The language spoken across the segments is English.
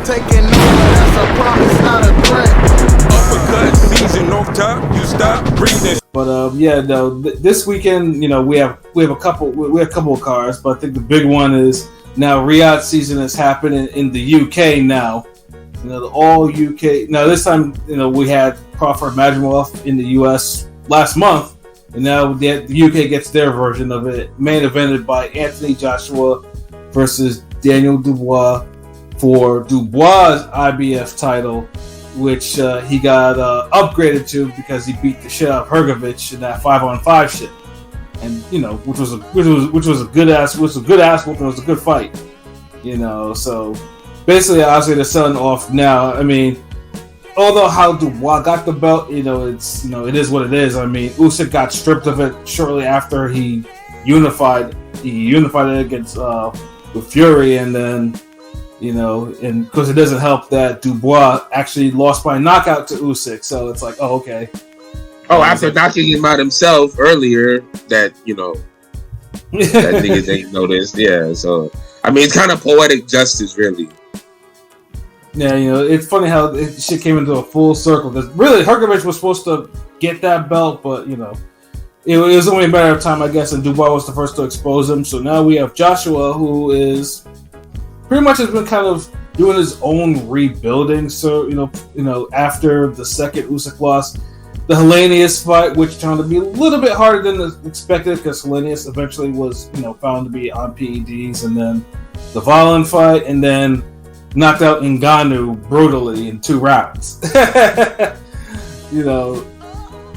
taking over, that's a promise, not a threat. Uppercut season off top, you stop breathing. But yeah, no. This weekend, we have a couple of cars, but I think the big one is now Riyadh season is happening in the UK now. All UK. Now this time, we had Crawford Magomedov in the US last month, and now the UK gets their version of it. Main evented by Anthony Joshua versus Daniel Dubois for Dubois' IBF title, which he got upgraded to because he beat the shit out of Hrgovic in that 5-on-5 shit, and which was a good ass whooping. It was a good fight, So basically, obviously, they're selling off now. I mean, although how Dubois got the belt, it is what it is. I mean, Usyk got stripped of it shortly after he unified it against with Fury, and then. And because it doesn't help that Dubois actually lost by knockout to Usyk, so it's like, oh, okay. Oh, after knocking him out himself earlier, that that niggas ain't noticed. Yeah, so I mean, it's kind of poetic justice, really. Yeah, it's funny how shit came into a full circle because really Hrgovic was supposed to get that belt, but it was only a matter of time, I guess, and Dubois was the first to expose him. So now we have Joshua, who is. Pretty much has been kind of doing his own rebuilding. So, after the second Usyk loss, the Hellenius fight, which turned out to be a little bit harder than expected because Hellenius eventually was, found to be on PEDs, and then the Volin fight, and then knocked out Ngannou brutally in 2 rounds.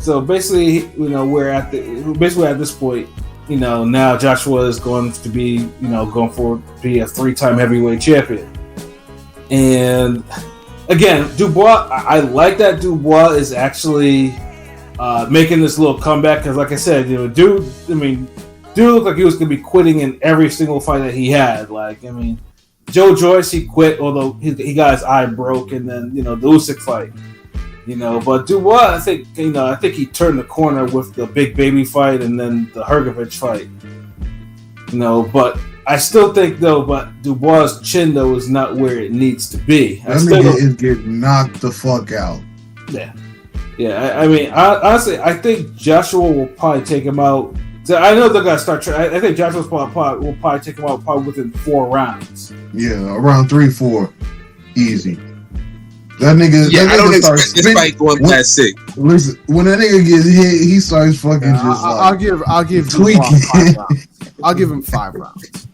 So basically, we're at this point. Now Joshua is going to be, going forward to be a 3-time heavyweight champion. And again, Dubois, I like that Dubois is actually making this little comeback because, like I said, dude looked like he was going to be quitting in every single fight that he had. Like, I mean, Joe Joyce, he quit, although he got his eye broke, and then, the Usyk fight. But Dubois, I think he turned the corner with the Big Baby fight and then the Hrgovic fight. But I still think but Dubois' chin though is not where it needs to be. That nigga is getting knocked the fuck out. Yeah. I mean, honestly, I think Joshua will probably take him out. So I know they're gonna start. I think Joshua's will probably take him out within 4 rounds. Yeah, around 3-4, easy. That nigga, yeah, that I don't nigga expect this fight going past 6. Listen, when that nigga gets hit, he starts fucking just I'll give tweaking. 5 rounds. I'll give him 5 rounds.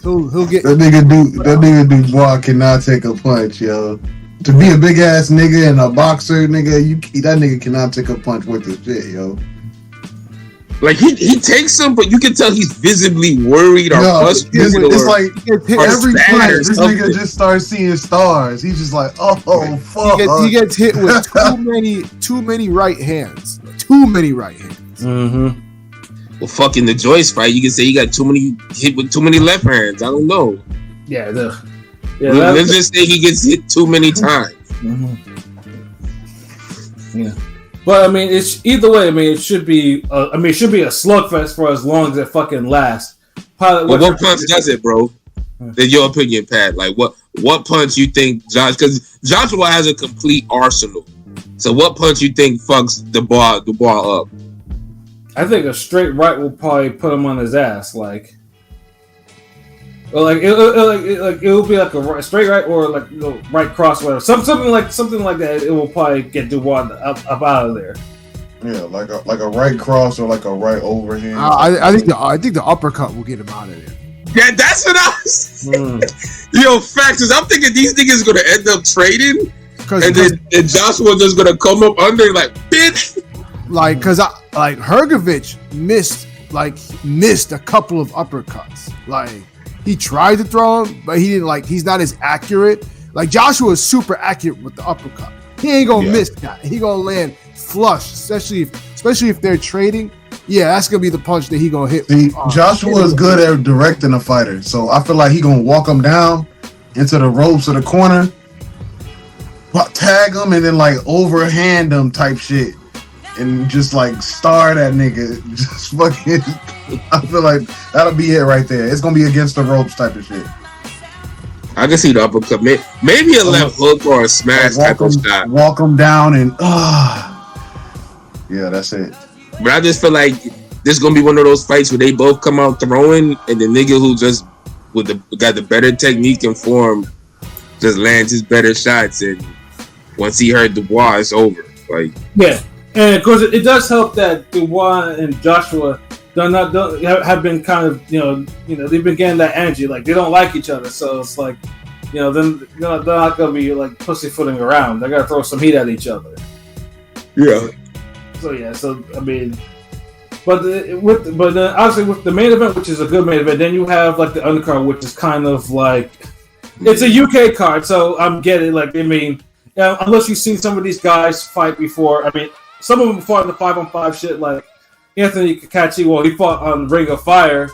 he'll get that nigga Dubois cannot take a punch, yo. To be a big ass nigga and a boxer, nigga, that nigga cannot take a punch with his shit, yo. Like he takes them, but you can tell he's visibly worried or frustrated. It's like every punch, this nigga just starts seeing stars. He's just like, oh fuck. He gets hit with too many right hands. Too many right hands. Mm-hmm. Well, fucking the Joyce fight, you can say he got hit with too many left hands. I don't know. Yeah, let's just say he gets hit too many times. Mm-hmm. Yeah. But I mean, it's either way. I mean, it should be. It should be a slugfest for as long as it fucking lasts. What punch does it, bro? In your opinion, Pat? Like what punch you think Josh? Because Joshua has a complete arsenal. So what punch you think fucks the ball up? I think a straight right will probably put him on his ass. Like it'll be like a straight right or like right cross, whatever. Something like that. It will probably get Dubois up out of there. Yeah, like a right cross or like a right overhand. I think the uppercut will get him out of there. Yeah, that's what I was. Yo, factors. I'm thinking these niggas gonna end up trading, and then Joshua just gonna come up under like bitch. Like, cause Hrgovic missed a couple of uppercuts. Like. He tried to throw him, but he didn't. He's not as accurate. Like Joshua is super accurate with the uppercut. He ain't gonna miss that. He gonna land flush, especially if they're trading. Yeah, that's gonna be the punch that he gonna hit. See, Joshua is good at directing a fighter, so I feel like he gonna walk him down into the ropes of the corner, tag him, and then overhand him type shit, and just star that nigga. Just fucking. I feel like that'll be it right there. It's gonna be against the ropes type of shit. I can see the uppercut. Maybe a left hook or a smash type of shot. Walk him down and yeah, that's it. But I just feel like this is gonna be one of those fights where they both come out throwing, and the nigga who just got the better technique and form just lands his better shots, and once he heard Dubois, it's over. Like, yeah, and of course it does help that Dubois and Joshua have been kind of they've been getting that energy, like they don't like each other, so it's like then they're not gonna be like pussyfooting around. They're gonna throw some heat at each other. yeah. So I mean, but obviously with the main event, which is a good main event, then you have like the undercard, which is kind of like it's a UK card. So I'm getting like unless you've seen some of these guys fight before. I mean, some of them fought in the 5-on-5 shit, like Anthony Kakachi. Well, he fought on Ring of Fire.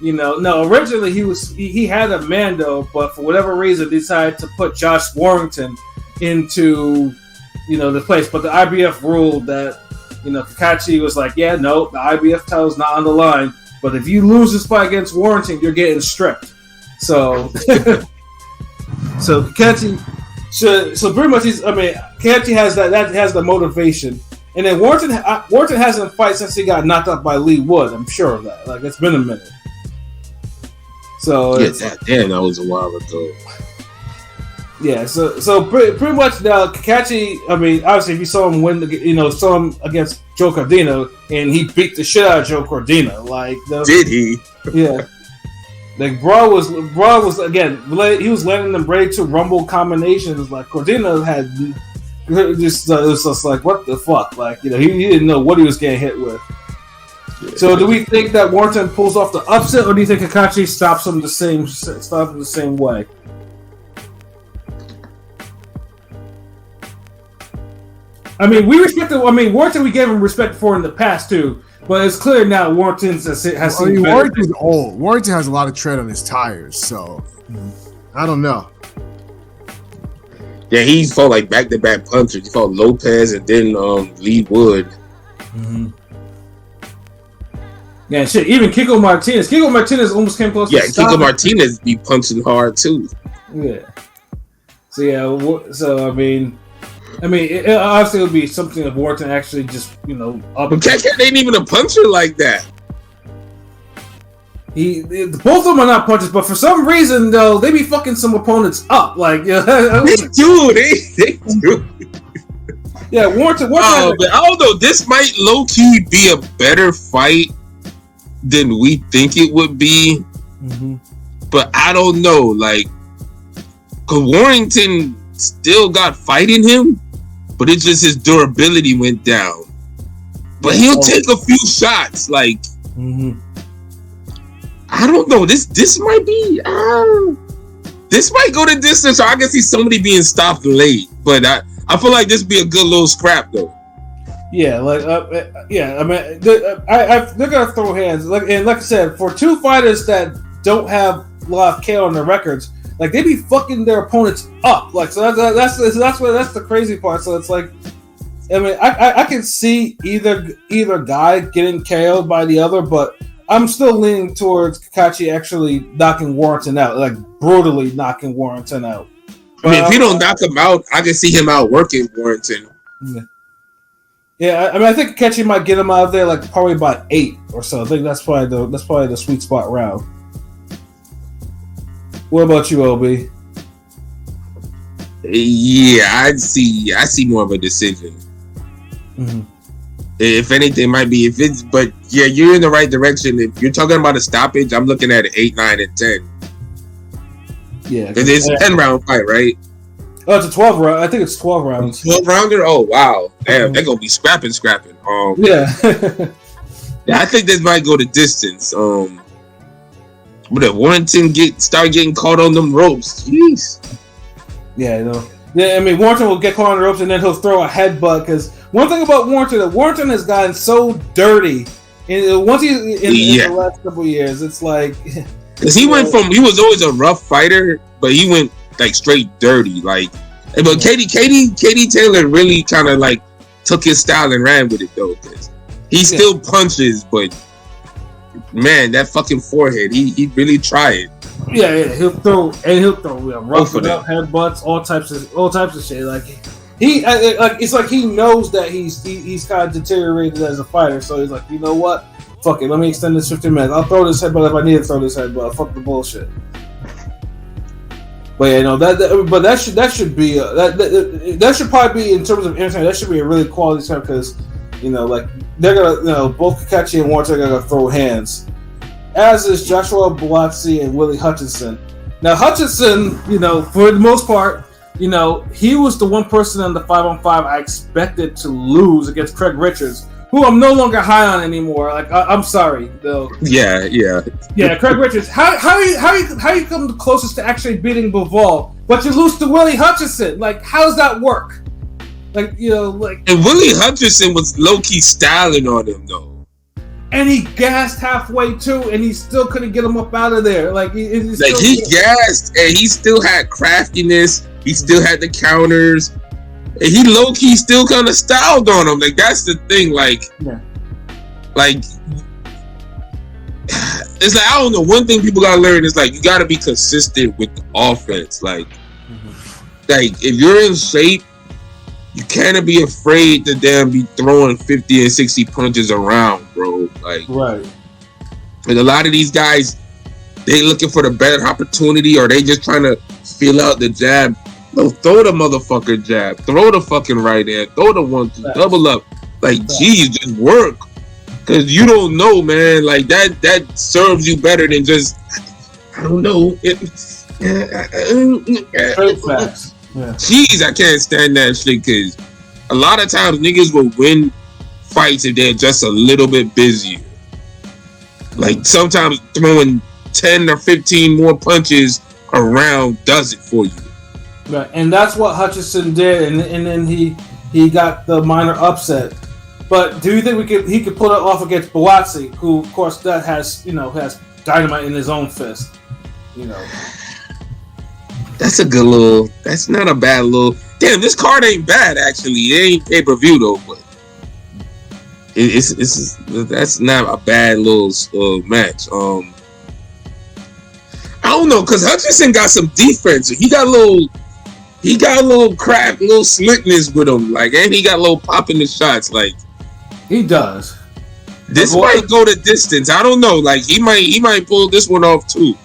No, originally he had a Mando, but for whatever reason decided to put Josh Warrington into the place. But the IBF ruled that Kakachi was like, yeah, no, the IBF title's not on the line. But if you lose this fight against Warrington, you're getting stripped. So, so Kakachi so pretty much Kakachi has that has the motivation. And then Warrington hasn't fight since he got knocked out by Lee Wood. I'm sure of that. Like, it's been a minute. So that was a while ago. Yeah, so pretty much now Kakachi. I mean, obviously, if you saw him win, saw him against Joe Cordino, and he beat the shit out of Joe Cordino. Like, did he? Yeah. Like Bra was again. He was landing them ready to rumble combinations. Like Cordino had just it was just like, what the fuck? Like, he didn't know what he was getting hit with. Yeah. So do we think that Warrington pulls off the upset, or do you think Kakachi stops him the same way? I mean, Warrington we gave him respect for in the past too, but it's clear now Warrington has seen better. Warrington's old. Warrington has a lot of tread on his tires, so I don't know. Yeah, he fought like back-to-back punchers. He fought Lopez and then Lee Wood. Mm-hmm. Yeah, shit. Even Kiko Martinez almost came close. Yeah, Kiko Martinez be punching hard too. Yeah. So yeah. So I mean, it obviously would be something if Warrington actually just up. But Cat ain't even a puncher like that. Both of them are not punchers, but for some reason though, they be fucking some opponents up. Like, they do. Yeah, Warrington. But I don't know. This might low key be a better fight than we think it would be. Mm-hmm. But I don't know. Like, cause Warrington still got fight in him, but it's just his durability went down. But he'll take a few shots. Like. Mm-hmm. I don't know. This might be. This might go the distance, or I can see somebody being stopped late. But I feel like this would be a good little scrap, though. Yeah, like yeah. I mean, they're gonna throw hands. Like I said, for two fighters that don't have a lot of KO on their records, like they be fucking their opponents up. Like, so that's the crazy part. So it's like, I mean, I can see either guy getting KO'd by the other, but I'm still leaning towards Kakachi actually knocking Warrington out, like brutally knocking Warrington out. I mean, if he don't knock him out, I can see him outworking Warrington. Yeah, I mean, I think Kakachi might get him out of there like probably about 8 or so. I think that's probably the sweet spot round. What about you, OB? Yeah, I see more of a decision. Mm-hmm. If anything, might be but yeah, you're in the right direction. If you're talking about a stoppage, I'm looking at 8, 9, and 10. Yeah, because it's a 10-round fight, right? Oh, it's a 12 round. I think it's 12 rounds. 12-rounder? Oh wow, damn, they're gonna be scrapping. Yeah. Yeah, I think this might go the distance. But if Warrington start getting caught on them ropes, jeez. Yeah, Yeah, I mean, Warrington will get caught on the ropes and then he'll throw a headbutt. Because one thing about Warrington has gotten so dirty. And once he's in the last couple of years, it's like. Because he was always a rough fighter, but he went like straight dirty. Like, but Katie Taylor really kind of like took his style and ran with it though. Because he still punches, but man, that fucking forehead. He really tried. Yeah, he'll throw rough up headbutts, all types of shit. Like it's like he knows that he's kind of deteriorated as a fighter, so he's like, you know what? Fuck it, let me extend this 15 minutes. I'll throw this headbutt if I need to throw this headbutt. Fuck the bullshit. But yeah, no, that should probably be, in terms of entertainment, that should be a really quality time, because like they're gonna both Kakashi and Warren are gonna throw hands, as is Joshua Buatsi and Willie Hutchinson. Now Hutchinson, for the most part, he was the one person on the 5-on-5 I expected to lose against Craig Richards, who I'm no longer high on anymore. Like I'm sorry, though. Yeah. Craig Richards. How you come the closest to actually beating Bivol, but you lose to Willie Hutchinson? Like, how does that work? Like, and Willie Hutchinson was low key styling on him though, and he gassed halfway too, and he still couldn't get him up out of there. Like he gassed, and he still had craftiness. He still had the counters. And he low key still kind of styled on him. Like, that's the thing. Like, it's like, I don't know. One thing people gotta learn is like, you gotta be consistent with the offense. Like if you're in shape, you can't be afraid to damn be throwing 50 and 60 punches around, bro. Like, right. And a lot of these guys, they looking for the better opportunity, or they just trying to feel out the jab. No, throw the motherfucker jab. Throw the fucking right hand. Throw the 1-2. Double up. Like, geez, just work. Because you don't know, man. Like, that serves you better than just, I don't know. Facts. Yeah. Jeez, I can't stand that shit, because a lot of times niggas will win fights if they're just a little bit busier. Like, sometimes throwing 10 or 15 more punches around does it for you. Right, and that's what Hutchinson did, and then he got the minor upset. But do you think he could pull it off against Buatsi, who, of course, that has dynamite in his own fist? That's a good little. That's not a bad little. Damn, this card ain't bad actually. It ain't pay-per-view though, but that's not a bad little match. I don't know, because Hutchinson got some defense. He got a little crap, little slickness with him. Like, and he got a little pop in the shots. Like, he does. This might go the distance. I don't know. Like, he might pull this one off too.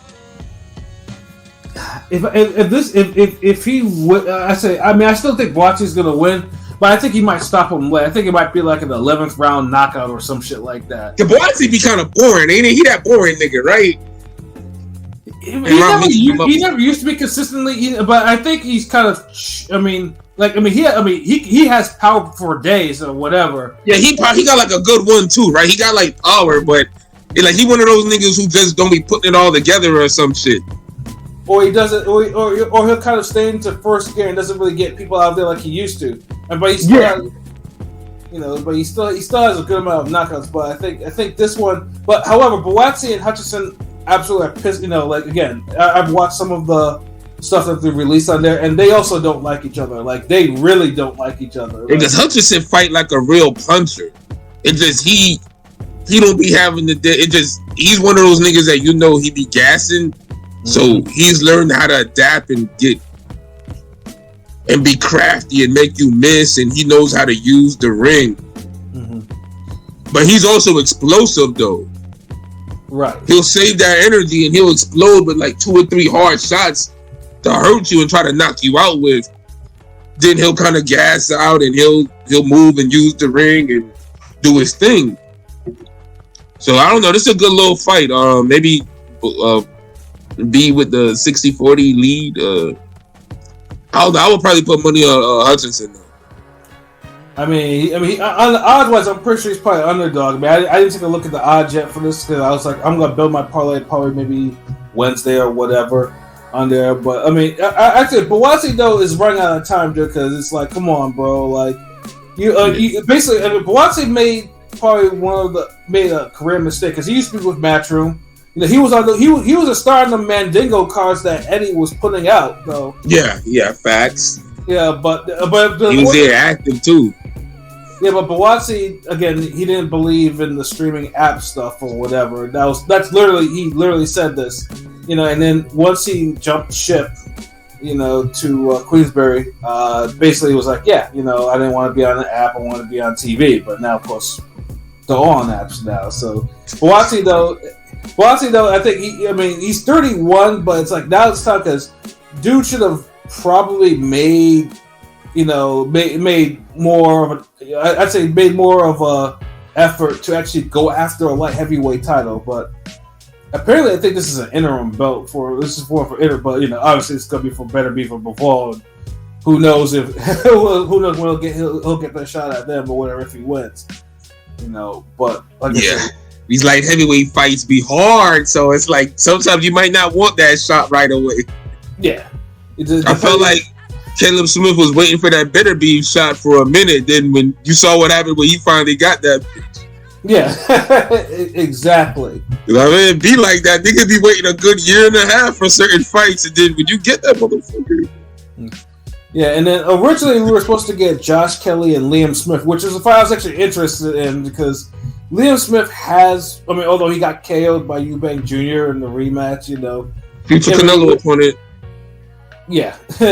If he would, I still think Buatsi's gonna win, but I think he might stop him late. I think it might be like an 11th round knockout or some shit like that. The Buatsi be kind of boring, ain't he? He that boring nigga, right? He never used to be consistently, but I think he's kind of. He has power for days or whatever. Yeah, he got like a good one too, right? He got like power, but like he one of those niggas who just don't be putting it all together or some shit. Or he doesn't, or he'll kind of stay into first gear and doesn't really get people out there like he used to. But he still, has, but he still has a good amount of knockouts. But I think this one. But however, Buatsi and Hutchinson absolutely are pissed. Like again, I've watched some of the stuff that they released on there, and they also don't like each other. Like they really don't like each other. Because Hutchinson fight like a real puncher. It just he don't be having he's one of those niggas that he be gassing. So he's learned how to adapt and be crafty and make you miss, and he knows how to use the ring. But he's also explosive though. Right. He'll save that energy and he'll explode with like 2 or 3 hard shots to hurt you and try to knock you out with. Then he'll kind of gas out and he'll move and use the ring and do his thing. So I don't know. This is a good little fight. Maybe be with the 60-40 lead. I don't know. I would probably put money on Hutchinson. Odds-wise, I'm pretty sure he's probably underdog. I didn't take a look at the odds yet for this because I was like, I'm gonna build my parlay probably maybe Wednesday or whatever on there. But actually, Buatsi though is running out of time, Joe, because it's like, come on, bro. Like Buatsi made a career mistake because he used to be with Matchroom. He was a star in the Mandingo cards that Eddie was putting out, though. Yeah, facts. Yeah, but he was there active too. Yeah, but Bawatsi, again, he didn't believe in the streaming app stuff or whatever. That's literally, he literally said this, you know. And then once he jumped ship, you know, to Queensberry, basically he was like, yeah, you know, I didn't want to be on the app, I want to be on TV. But now, of course, they're all on apps now. So Bawatsi though, I think he's 31, but it's like now it's time because dude should have probably made more of a effort to actually go after a light heavyweight title. But apparently, I think this is an interim belt for interim. But you know, obviously, it's gonna be for better be for Bivol. Who knows if who knows when he'll get that shot at them or whatever if he wins. You know, but like I said, these light heavyweight fights be hard, so it's like sometimes you might not want that shot right away. Yeah, I felt like Caleb Smith was waiting for that better be shot for a minute. Then when you saw what happened when he finally got that bitch. Yeah, exactly. You know what I mean? It'd be like that. Niggas be waiting a good year and a half for certain fights, and then when you get that motherfucker. Yeah, and then originally we were supposed to get Josh Kelly and Liam Smith, which is a fight I was actually interested in because Liam Smith although he got KO'd by Eubank Jr. in the rematch, you know. Future Canelo opponent. Yeah,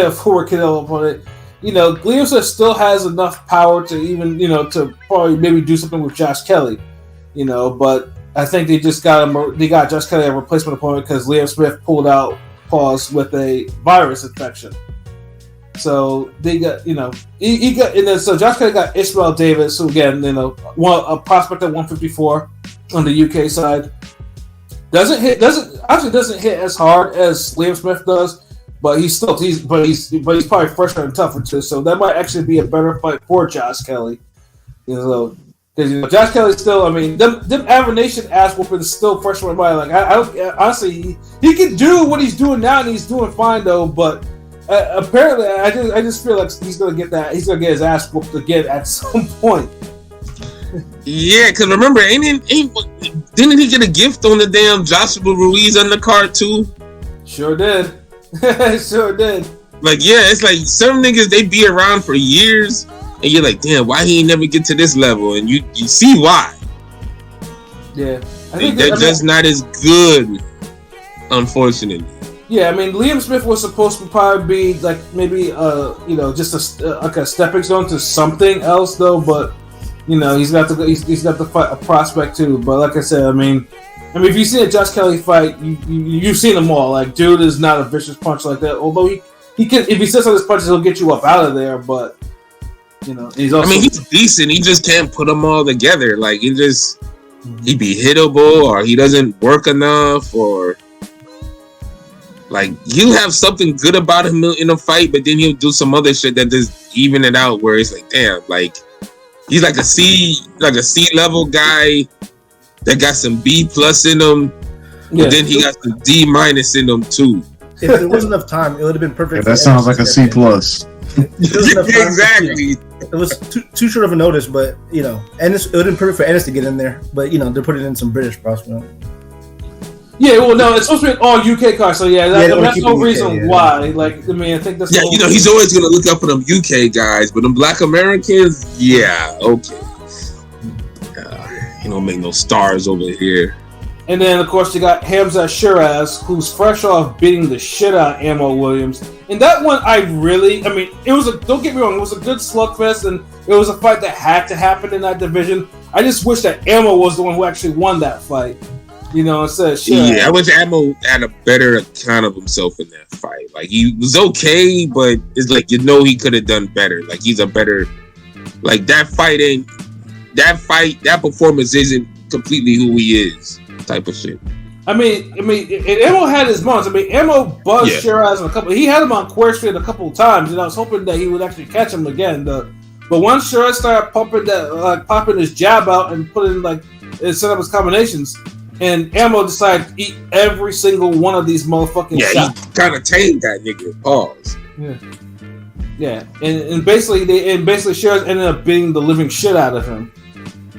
former Canelo opponent. You know, Liam Smith still has enough power to even, you know, to probably maybe do something with Josh Kelly, you know, but I think they got Josh Kelly a replacement opponent because Liam Smith pulled out with a virus infection. So they got, you know, so Josh Kelly got Ishmael Davis, who again, you know, a prospect at 154 on the UK side. Doesn't hit as hard as Liam Smith does, but he's probably fresher and tougher too. So that might actually be a better fight for Josh Kelly. You know, because you know, Josh Kelly still, I mean, them Aver Nation ass whooping is still fresh in my mind. Like I honestly, he can do what he's doing now, and he's doing fine though, but. Apparently, I just feel like he's gonna get his ass whooped again at some point. Yeah, because remember, didn't he get a gift on the damn Joshua Ruiz undercard too? Sure did. Sure did. Like, yeah, it's like some niggas they be around for years, and you're like, damn, why he ain't never get to this level? And you see why. Yeah, they're just not as good, unfortunately. Yeah, I mean, Liam Smith was supposed to probably be like maybe you know, just like a stepping stone to something else though. But you know, he's got to fight a prospect too. But like I said, I mean, if you see a Josh Kelly fight, you've seen them all. Like, dude is not a vicious punch like that. Although he can, if he sits on his punches, he'll get you up out of there. But you know, he's also. I mean, he's decent. He just can't put them all together. Like he be hittable, or he doesn't work enough, or. Like, he'll have something good about him in a fight, but then he'll do some other shit that just even it out where it's like, damn, like, he's like a C level guy that got some B plus in him, but then he got some D minus in him too. If there wasn't enough time, it would have been perfect. Yeah, that sounds like a C plus. Exactly. It was too short of a notice, but you know, Ennis, it would have been perfect for Ennis to get in there, but you know, they're putting in some British prospects. Yeah, well, no, it's supposed to be an all UK car, so that's no reason why. Like, I mean, I think that's you know, he's always gonna look up for them UK guys, but them Black Americans, yeah, okay. He don't make no stars over here. And then, of course, you got Hamza Shiraz, who's fresh off beating the shit out of Ammo Williams. And that one, don't get me wrong, it was a good slugfest, and it was a fight that had to happen in that division. I just wish that Ammo was the one who actually won that fight. You know, instead of Shiraz. Yeah, I wish Ammo had a better account of himself in that fight. Like, he was okay, but it's like, you know, he could have done better. Like, he's a better, like, that performance isn't completely who he is, type of shit. I mean, and Ammo had his moments. I mean, Ammo buzzed Shiraz in a couple. He had him on Queer Street a couple of times, and I was hoping that he would actually catch him again. But once Shiraz started popping his jab out and putting set up his combinations. And Ammo decided to eat every single one of these motherfucking shots. Yeah, he kind of tamed that nigga. Pause. Yeah. And basically Shiraz ended up beating the living shit out of him.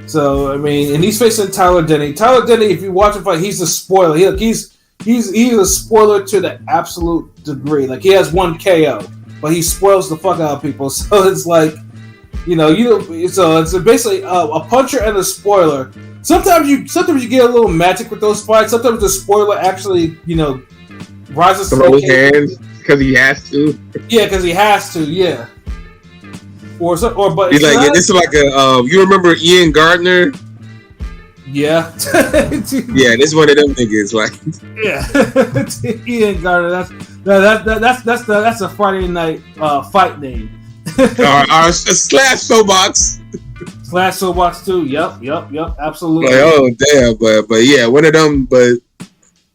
So I mean, and he's facing Tyler Denny. Tyler Denny, if you watch him fight, he's a spoiler. He's a spoiler to the absolute degree. Like, he has one KO, but he spoils the fuck out of people. So it's like, So it's basically a puncher and a spoiler. Sometimes you get a little magic with those fights. Sometimes the spoiler actually, rises to throw the occasion. hands because he has to. Yeah, because he has to. Yeah. But He's like, this is like a. You remember Ian Gardner? Yeah. Yeah, this is one of them niggas. Like, yeah, Ian Gardner. That's a Friday night fight name. our slash showbox. Slash Showbox too. Yep. Absolutely. Like, oh damn, but yeah, one of them. But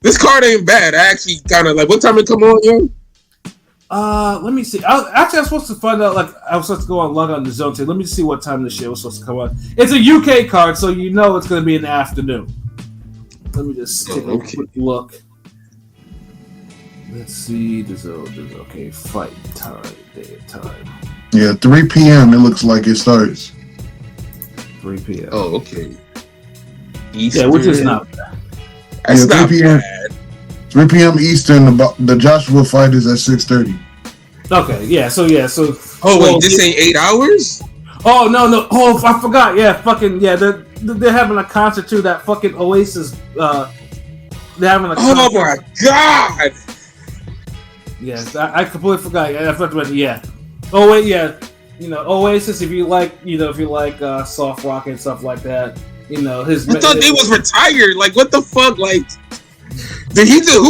this card ain't bad. I actually kind of like. What time it come on, yo? Let me see. I was supposed to find out. Like, I was supposed to go on log on the zone. Let me see what time this shit was supposed to come on. It's a UK card, so it's going to be in the afternoon. Let me just take a quick look. Let's see. There's okay. Fight time. Day of time. Yeah, 3 p.m. It looks like it starts. 3 p.m. Oh, okay. Eastern. Yeah, which is not bad. That's 3 not p.m. bad. 3 p.m. Eastern. The Joshua fight is at 6:30. Okay, yeah. So. Oh wait, this ain't 8 hours? Oh no! Oh, I forgot. Yeah, fucking yeah. They're having a concert too. That fucking Oasis. They're having a concert. Oh my god! Yes, I completely forgot. Yeah. Oh wait, yeah. Oasis. If you like, soft rock and stuff like that, his. I thought they was retired. Like, what the fuck? Like, did he do?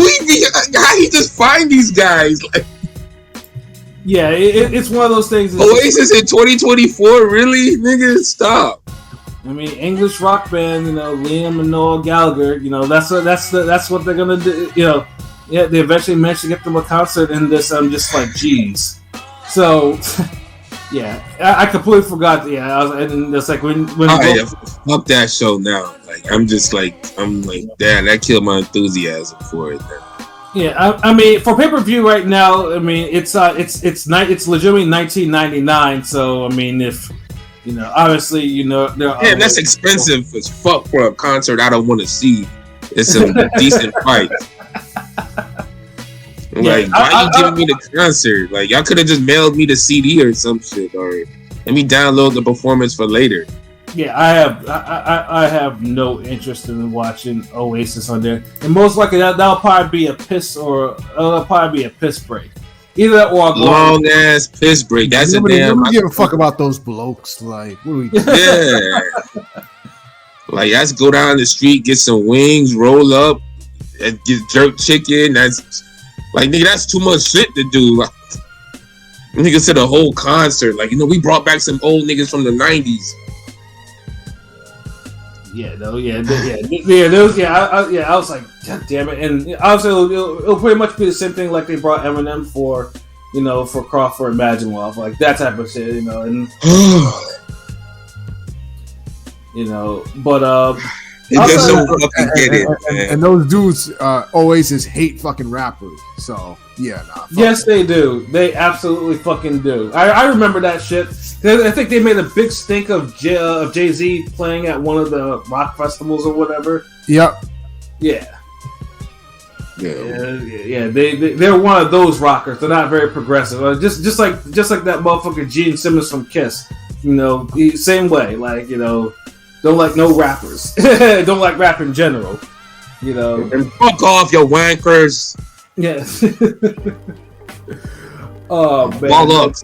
How he just find these guys? Like, yeah, it's one of those things. Oasis in 2024, really? Nigga, stop. I mean, English rock band. Liam and Noel Gallagher. That's what they're gonna do. Yeah, they eventually managed to get them a concert in this. I'm just like, geez. So, yeah, I completely forgot. Yeah, and it's like when fuck that show now. Like, I'm like, damn, that killed my enthusiasm for it. Man. Yeah, I mean, for pay-per-view right now, I mean, it's legitimately $19.99. So, I mean, if obviously, damn, that's expensive as fuck for a concert I don't want to see. It's some decent fights. Like, why you giving me the concert? Like, y'all could have just mailed me the CD or some shit, or let me download the performance for later. Yeah, I have no interest in watching Oasis on there, and most likely that'll probably be a piss break. Either that or a long ass piss break. That's a damn. Nobody give a fuck about those blokes. Like, what are we doing? Yeah. Like, let's go down the street, get some wings, roll up, and get jerk chicken. That's like, nigga, that's too much shit to do. Like, nigga said a whole concert. Like, we brought back some old niggas from the 90s. Yeah, no, yeah. I was like, God damn it, and obviously it'll pretty much be the same thing like they brought Eminem for, for Crawford and Imagine like that type of shit, and but It just don't fucking get it, man. And those dudes, Oasis hate fucking rappers. So yeah, yes, they do. They absolutely fucking do. I remember that shit. I think they made a big stink of Jay-Z playing at one of the rock festivals or whatever. Yep. Yeah. They're one of those rockers. They're not very progressive. Just like that motherfucker Gene Simmons from Kiss. Same way. Like, don't like no rappers. Don't like rap in general. And fuck off, your wankers. Yeah. Oh man. Bollocks.